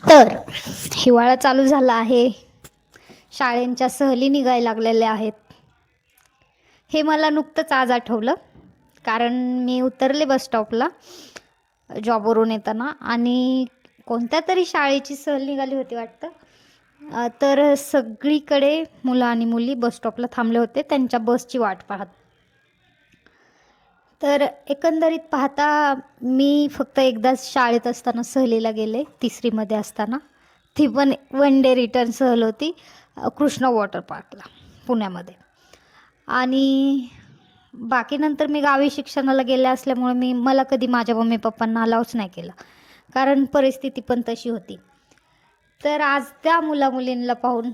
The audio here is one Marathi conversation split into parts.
तर हिवाळा चालू झाला आहे, शाळेंच्या सहली निघायला लागलेल्या आहेत. हे मला नुकतंच आज आठवलं, कारण मी उतरले बस स्टॉपला जॉबवरून येताना आणि कोणत्या तरी शाळेची सहल निघाली होती वाटतं. तर सगळीकडे मुलं आणि मुली बस स्टॉपला थांबले होते त्यांच्या बसची वाट पाहत. तर एकंदरीत पाहता मी फक्त एकदाच शाळेत असताना सहलीला गेले, 3रीमध्ये असताना. ती पण वन डे रिटर्न सहल होती, कृष्णा वॉटर पार्कला पुण्यामध्ये. आणि बाकी नंतर मी गावी शिक्षणाला गेले असल्यामुळे मला कधी माझ्या मम्मी पप्पांना अलाउच नाही केलं, कारण परिस्थिती पण तशी होती. तर आज त्या मुलामुलींना पाहून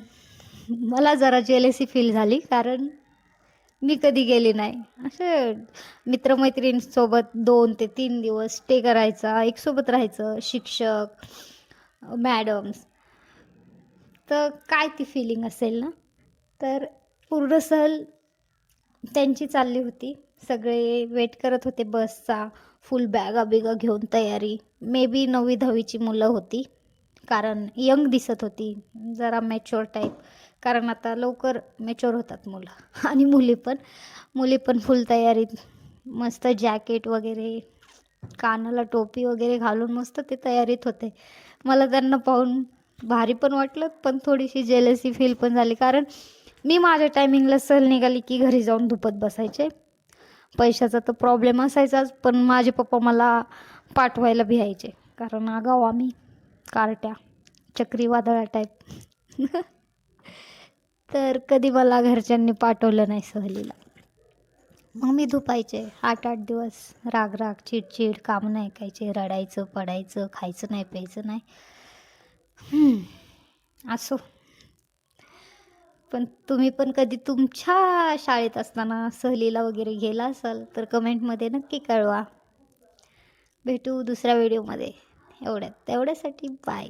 मला जरा जेलसी फील झाली, कारण मी कधी गेली नाही. असे मित्रमैत्रिणींसोबत 2 ते 3 दिवस स्टे करायचा, एकसोबत राहायचं, शिक्षक, मॅडम्स. तर काय ती फिलिंग असेल ना. तर पूर्ण सहल त्यांची चालली होती. सगळे वेट करत होते बसचा. फुल बॅगा बिगा घेऊन तयारी. मे बी 9वी-10वीची मुलं होती, कारण यंग दिसत होती, जरा मॅच्युअर टाईप. कारण आता लवकर मॅच्युअर होतात मुलं आणि मुली पण फुल तयारीत, मस्त जॅकेट वगैरे, कानाला टोपी वगैरे घालून मस्त ते तयारीत होते. मला त्यांना पाहून भारी पण वाटलं, पण थोडीशी जेलसी फील पण झाली, कारण मी माझ्या टायमिंगला सहल निघाली की घरी जाऊन धुपत बसायचे. पैशाचा तर प्रॉब्लेम असायचाच, पण माझे पप्पा मला पाठवायला भियायचे, कारण आगाऊ आम्ही, कार्ट्या, चक्रीवादळा टाईप. तर कधी मला घरच्यांनी पाठवलं नाही सहलीला. मग मी धुपायचे 8-8 दिवस. राग चिडचिड, कामं नाही ऐकायचे, रडायचं पडायचं, खायचं नाही प्यायचं नाही. असो. पण तुम्ही पण कधी तुमच्या शाळेत असताना सहलीला वगैरे गेला असाल तर कमेंटमध्ये नक्की कळवा. भेटू दुसऱ्या व्हिडिओमध्ये. तेवढ्यासाठी बाय.